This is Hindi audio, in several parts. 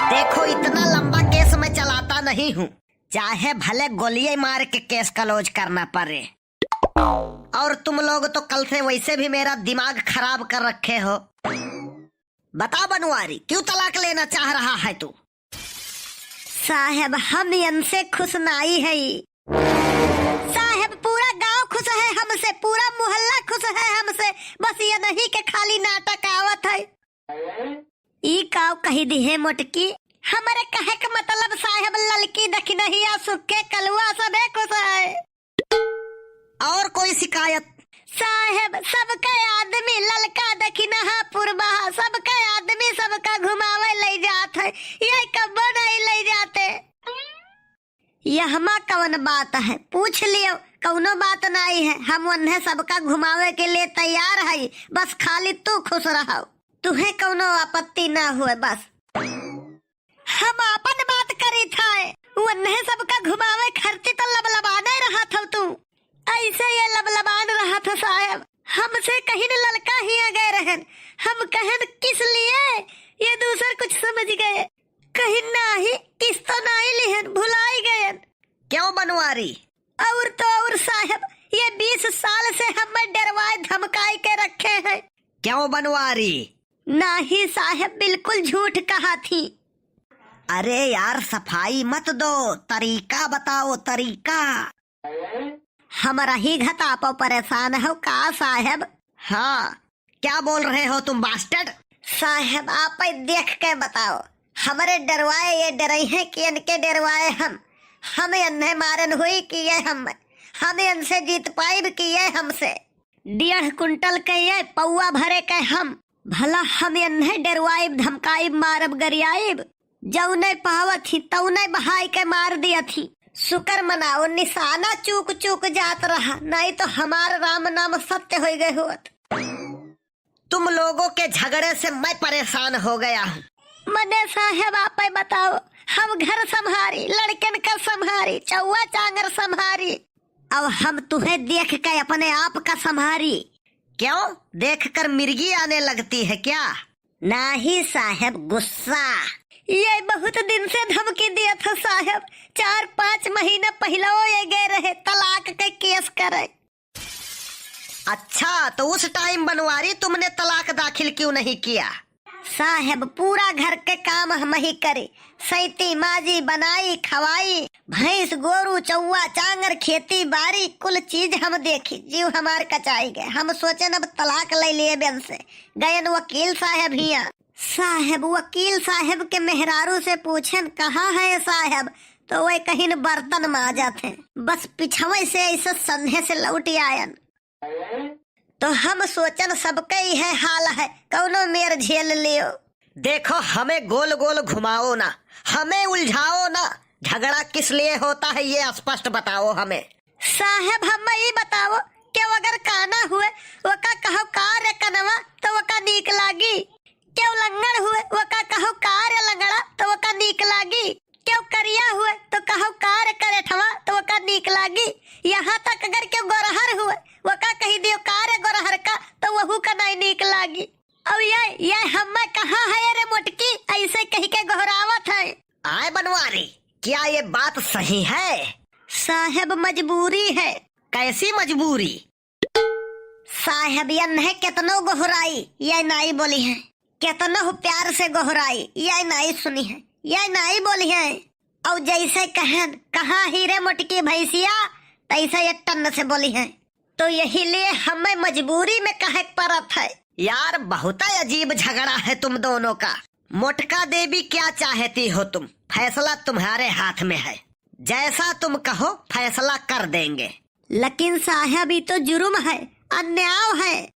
देखो इतना लंबा केस मैं चलाता नहीं हूँ, चाहे भले गोलियां मार के केस क्लोज करना पड़े। और तुम लोग तो कल से वैसे भी मेरा दिमाग खराब कर रखे हो। बता बनवारी, क्यों तलाक लेना चाह रहा है तू? साहब हम इनसे खुश नहीं है। साहब पूरा गांव खुश है हमसे, पूरा मोहल्ला खुश है हमसे, बस ये नहीं के खाली नाटक आवत है। ई काव कही दी है मोटकी, हमारे कहे का मतलब साहब ललकी दखिनहिया सुखे कलुआ सबे खुश है। और कोई शिकायत? साहब सबका आदमी ललका दखिनहा पुरबहा, सबका आदमी सबका घुमावे ले जात है, ये कब नहीं ले जाते। यहमा कौन बात है, पूछ लियो, कौनो बात नहीं है। हम उन्हें सबका घुमावे के लिए तैयार है, बस खाली तू खुश रहो, तुम्हें कौनो आपत्ति ना हुए बस। हम अपन बात करी था, उन्हें सबका घुमावे खर्ची तो लबलबाने रहा था तू, ऐसे ये लबलबान रहा था साहब। हमसे कहीं न ललका ही आ गए रहन, हम कहन किस लिए ये दूसर कुछ समझ गए, कहीं नहीं किस तो नहीं लिहन भुलाई गए। क्यों बनवारी? और तो और साहब, ये 20 साल से हमें डरवाए धमकाई के रखे हैं। क्यों बनवारी? नहीं साहब, बिल्कुल झूठ कहा थी। अरे यार सफाई मत दो, तरीका बताओ तरीका। हमारा ही घता पर परेशान हो का साहब? हाँ, क्या बोल रहे हो तुम बास्टर्ड? साहब आप देख के बताओ, हमारे डरवाए ये डरे हैं कि इनके डरवाए हम इन्हें मारन हुई कि ये हम इनसे जीत पाइब कि ये हमसे 1.5 कुंटल के ये पौआ भरे के हम भला हम इन्हें डरवाइब धमकाइब मारब गरियाइब, जौ नहीं पावत थी तौ नहीं बहाई के मार दिया थी। शुक्र मनाओ निशाना चूक चूक जात रहा, नहीं तो हमारा राम नाम सत्य हो गए होत। तुम लोगों के झगड़े से मैं परेशान हो गया हूँ। मने साहब आप बताओ, हम घर संभारी, लड़कन का संभारी, चौवा चांगर संभारी, अब हम तुम्हें देख के अपने आप का संभारी। क्यों, देखकर मिर्गी आने लगती है क्या? नहीं साहब, गुस्सा। ये बहुत दिन से धमकी दिया था साहब, 4-5 महीना पहले ये गए रहे तलाक के केस करे। अच्छा, तो उस टाइम बनवारी तुमने तलाक दाखिल क्यों नहीं किया? साहब पूरा घर के काम हम ही करे, सैती माजी बनाई खवाई, भैंस गोरू चौवा चांगर खेती बाड़ी कुल चीज हम देखी, जीव हमार कचाई गए। हम सोचन अब तलाक ले लिए बेन से गयन वकील साहब हिया। साहब वकील साहब के मेहरारू से पूछन कहाँ है साहब, तो वह कहीं बर्तन माजा थे, बस पिछवे से ऐसा संधे से लौट आयन। तो हम सोचन सबके ही है हाल है, कौनो मेर झेल लियो। देखो हमें गोल गोल घुमाओ ना, हमें उलझाओ ना, झगड़ा किस लिए होता है ये स्पष्ट बताओ हमें। साहब हम ये बताओ कि अगर काना हुए वो का कहो कार्य कनवा तो वो का नीक लागी, क्यों लंगड़ हुए वो का कहो कार्य लंगड़ा तो वो का नीक लागी, क्यों करिया हुए तो कहो कार्य करे ठवा तो वो का नीक लागी, यहाँ तक अगर क्यों गोरहर हुए वो का कही दियो कार्य गोरहर का तो वहू का नहीं नीक लागी। अब ये हम कहाँ है रे मोटकी, ऐसे कही के गोहरावत है। आए बनवारी, क्या ये बात सही है? साहब मजबूरी है। कैसी मजबूरी? साहब ये नहीं कितनो गोहराई ये नहीं बोली है, कितनो प्यार से गोहराई ये नहीं सुनी है, ये नहीं बोली है। और जैसे कहन कहाँ हीरे मोटकी भैंसिया तैसे ये टन से बोली है, तो यही लिए हमें मजबूरी में कहे परत है। यार बहुत अजीब झगड़ा है तुम दोनों का। मोटका देवी क्या चाहती हो तुम? फैसला तुम्हारे हाथ में है, जैसा तुम कहो फैसला कर देंगे। लेकिन साहब ये तो जुर्म है, अन्याय है।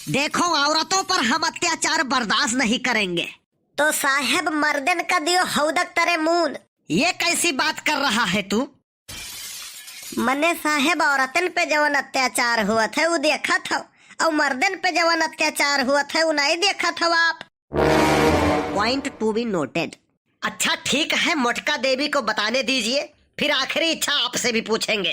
देखो औरतों पर हम अत्याचार बर्दाश्त नहीं करेंगे। तो साहब मर्दन का दियो हौदक तरे मून। ये कैसी बात कर रहा है तू? मने साहब औरतन पे जवन अत्याचार हुआ था वो देखा था, और मर्दन पे जवन अत्याचार हुआ था वो नहीं देखा था आप। Point to be noted. अच्छा ठीक है, मोटका देवी को बताने दीजिए, फिर आखिरी इच्छा आपसे भी पूछेंगे।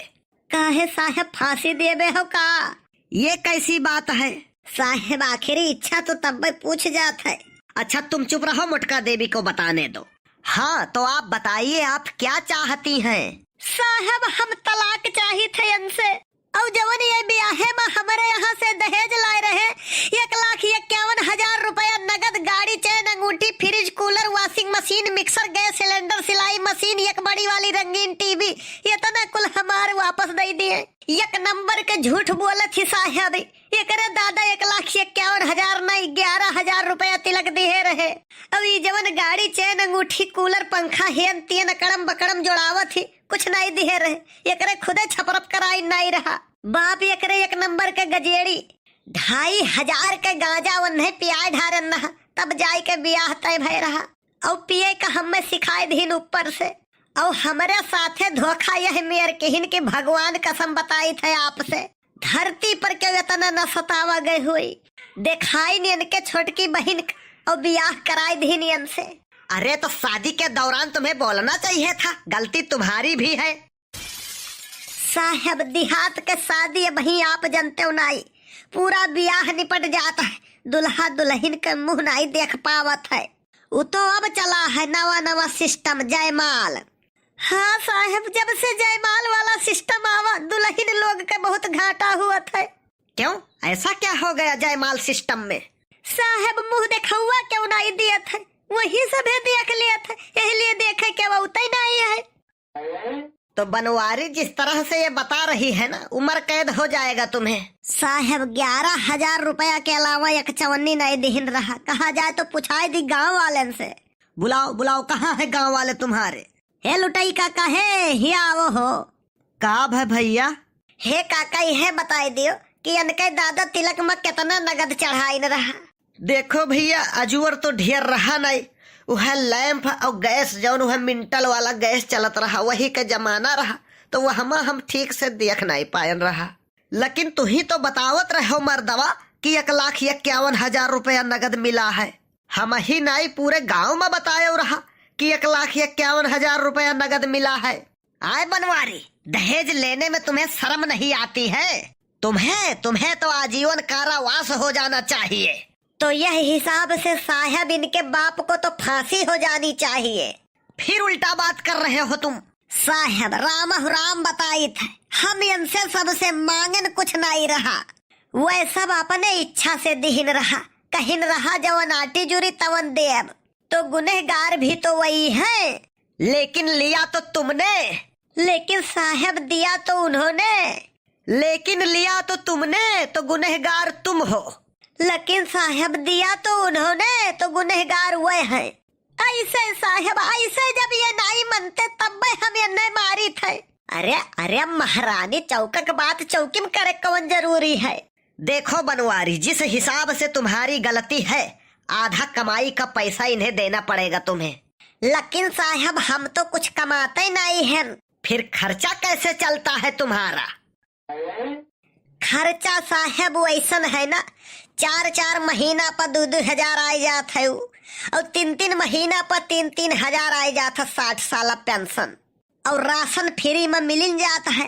काहे साहब फांसी देवे हो का? ये कैसी बात है? साहब आखिरी इच्छा तो तब पूछ जात है। अच्छा तुम चुप रहो, मुटका देवी को बताने दो। हाँ तो आप बताइए, आप क्या चाहती हैं? साहब हम तलाक चाही थे इनसे, और जवन ये ब्याहे में हमारे यहाँ से दहेज लाए रहे 1,51,000 रुपया नगद, गाड़ी, चैन, अंगूठी, fridge, cooler, washing machine, mixer, gas cylinder, सिलाई मशीन, एक बड़ी वाली रंगीन टीवी, ये तना कुल हमारे वापस दे दिए। एक नंबर के झूठ बोले थी साहब, एकरे दादा 1,51,000 नहीं 11,000 रुपया तिलक दिए रहे। अब ये जवन गाड़ी, चैन, अंगूठी, कूलर, पंखा, हेन तेन अकड़म बकड़म जोड़ावत थी, कुछ नहीं दिए रहे। एकरे खुदे छपरप कराई नहीं रहा। बाप एकरे एक नंबर के गजेड़ी 2,500 के गांजा उन्हें पिया ढारन रहा, तब जाय के ब्याह तय भय रहा। और पिए का हमें सिखाए दीन ऊपर से, और हमारे साथे धोखा यह मेर केहिन के भगवान कसम बताई थे आपसे, धरती पर क्यों इतना न सतावा गई हुई। दिखाई नहीं इनके छोटकी बहन और ब्याह कराई दीन इनसे। अरे तो शादी के दौरान तुम्हें बोलना चाहिए था, गलती तुम्हारी भी है। साहब देहात के शादी वही आप जानते हो नाई, पूरा ब्याह निपट जाता है, दुल्हा दुल्हन के मुंह नहीं देख पावत है। वो तो अब चला है नवा नवा सिस्टम जयमाल। हाँ साहब, जब से जयमाल वाला सिस्टम आवा दुल्हन लोग के बहुत घाटा हुआ था। क्यों, ऐसा क्या हो गया जयमाल सिस्टम में? साहब मुंह देखा क्यों नहीं दिया था, वही सभी देख लिया था, इसलिए देखे क्या वो उतना नहीं है। तो बनवारी जिस तरह से ये बता रही है ना, उम्र कैद हो जाएगा तुम्हें। साहब 11,000 रुपया के अलावा एक चवन्नी नहीं दिहन रहा, कहा जाए तो पूछाई दी गाँव वाले से। बुलाओ बुलाओ, कहाँ है गाँव वाले तुम्हारे? हे लुटाई काका है, हिया वो हो। काब है भैया? हे काका यह बताई दियो कि इनके दादा तिलक में कितना नगद चढ़ाई न रहा। देखो भैया, अजूर तो ढेर रहा नहीं, वह लैंप और गैस जौन वह मिंटल वाला गैस चलत रहा, वही का जमाना रहा, तो वह हम ठीक से देख नहीं पायन रहा। लेकिन तू ही तो बतावत रहो मर्दवा कि 1,51,000 रुपया नगद मिला है। हम ही नहीं पूरे गांव में बताए रहा कि 1,51,000 रुपया नगद मिला है। आए बनवारी, दहेज लेने में तुम्हें शर्म नहीं आती है? तुम्हें तो आजीवन कारावास हो जाना चाहिए। तो यह हिसाब से साहब इनके बाप को तो फांसी हो जानी चाहिए। फिर उल्टा बात कर रहे हो तुम। साहब राम बताई थे, हम इनसे सबसे मांगन कुछ नहीं रहा, वह सब अपने इच्छा से दिहिन रहा, कहिन रहा जवन आटी जुरी तवन देव, तो गुनहगार भी तो वही है। लेकिन लिया तो तुमने। लेकिन साहब दिया तो उन्होंने। लेकिन लिया तो तुमने, तो गुनहगार तुम हो। लेकिन साहब दिया तो उन्होंने, तो गुनहगार वह है। ऐसे साहब, ऐसे जब ये नहीं मनते तब हम ये नहीं मारी थे। अरे महारानी, चौका बात चौकी में करे कौन जरूरी है। देखो बनवारी, जिस हिसाब से तुम्हारी गलती है, आधा कमाई का पैसा इन्हें देना पड़ेगा तुम्हें। लेकिन साहब हम तो कुछ कमाते नहीं हैं। फिर खर्चा कैसे चलता है तुम्हारा? खर्चा साहब वैसा है ना, 4 महीना पर 2 हजार आ जात है, और 3 महीना पर 3 हजार आ जाता, 60 साल पेंशन, और राशन फ्री में मिल जाता है।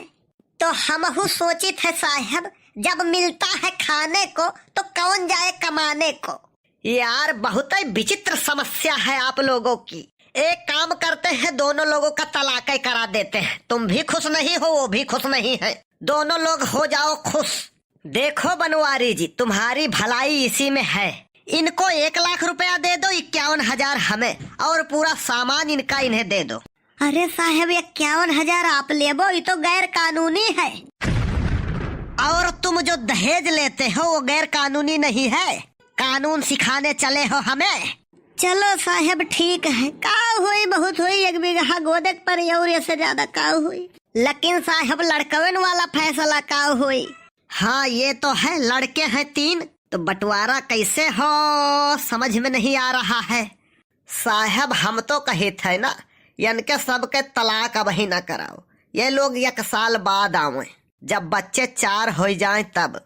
तो हम सोची थे साहब, जब मिलता है खाने को तो कौन जाए कमाने को। यार बहुत ही विचित्र समस्या है आप लोगों की। एक काम करते हैं, दोनों लोगों का तलाक करा देते हैं। तुम भी खुश नहीं हो, वो भी खुश नहीं है, दोनों लोग हो जाओ खुश। देखो बनवारी जी, तुम्हारी भलाई इसी में है। इनको 1,00,000 रुपया दे दो, 51,000 हमें, और पूरा सामान इनका इन्हें दे दो। अरे साहब 51,000 आप लेबो, ये तो गैर कानूनी है। और तुम जो दहेज लेते हो वो गैर कानूनी नहीं है, कानून सिखाने चले हो हमें। चलो साहब ठीक है, का हुई बहुत हुई, 1 बीघा गोदक पर और ऐसे ज्यादा का हुई। लेकिन साहब लड़कवन वाला फैसला का हुई। हाँ ये तो है, लड़के हैं 3, तो बंटवारा कैसे हो समझ में नहीं आ रहा है। साहब हम तो कहे थे ना, इनके सबके तलाक अब ही न कराओ, ये लोग 1 साल बाद आवे, जब बच्चे 4 हो जाएं तब।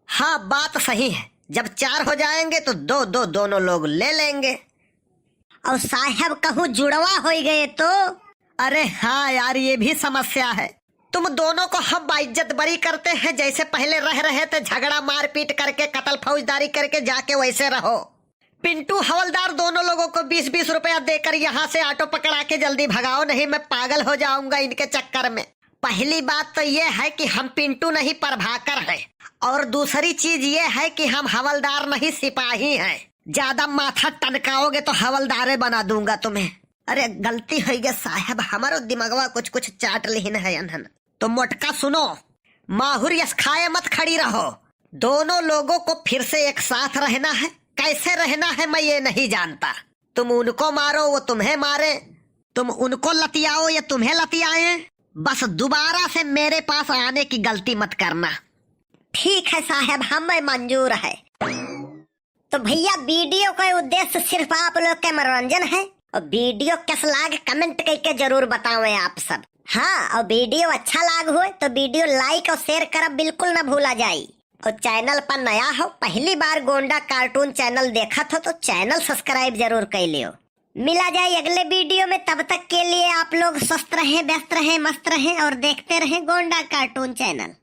हाँ बात सही है, जब 4 हो जाएंगे तो 2-2 दोनों लोग ले लेंगे। और साहब कहूँ जुड़वा हो गए तो? अरे हाँ यार, ये भी समस्या है। तुम दोनों को हम बाइज्जत बरी करते हैं, जैसे पहले रह रहे थे, झगड़ा मारपीट करके, कत्ल फौजदारी करके, जाके वैसे रहो। पिंटू हवलदार दोनों लोगों को 20-20 रुपया देकर यहाँ से ऑटो पकड़ा के जल्दी भगाओ, नहीं मैं पागल हो जाऊंगा इनके चक्कर में। पहली बात तो ये है कि हम पिंटू नहीं प्रभाकर हैं, और दूसरी चीज ये है कि हम हवलदार नहीं सिपाही हैं। ज्यादा माथा टनकाओगे तो हवलदारे बना दूंगा तुम्हें। अरे गलती हो गई साहब, हमारो दिमागवा कुछ कुछ चाट लिहिन है अनहन। तो मोटका सुनो, माहुर यस खाए मत खड़ी रहो। दोनों लोगों को फिर से एक साथ रहना है। कैसे रहना है मैं ये नहीं जानता। तुम उनको मारो वो तुम्हें मारे, तुम उनको लतियाओ या तुम्हें लतियाए, बस दोबारा से मेरे पास आने की गलती मत करना। ठीक है साहब, हमें मंजूर है। तो भैया वीडियो का उद्देश्य सिर्फ आप लोग के मनोरंजन है, और वीडियो कैसा लाग कमेंट करके जरूर बताओ आप सब। हाँ, और वीडियो अच्छा लाग हो तो वीडियो लाइक और शेयर करब बिल्कुल न भूला जाये। और चैनल पर नया हो, पहली बार गोंडा कार्टून चैनल देखा हो तो चैनल सब्सक्राइब जरूर कर लियो। मिला जाए अगले वीडियो में, तब तक के लिए आप लोग स्वस्थ रहें, व्यस्त रहें, मस्त रहें और देखते रहें गोंडा कार्टून चैनल।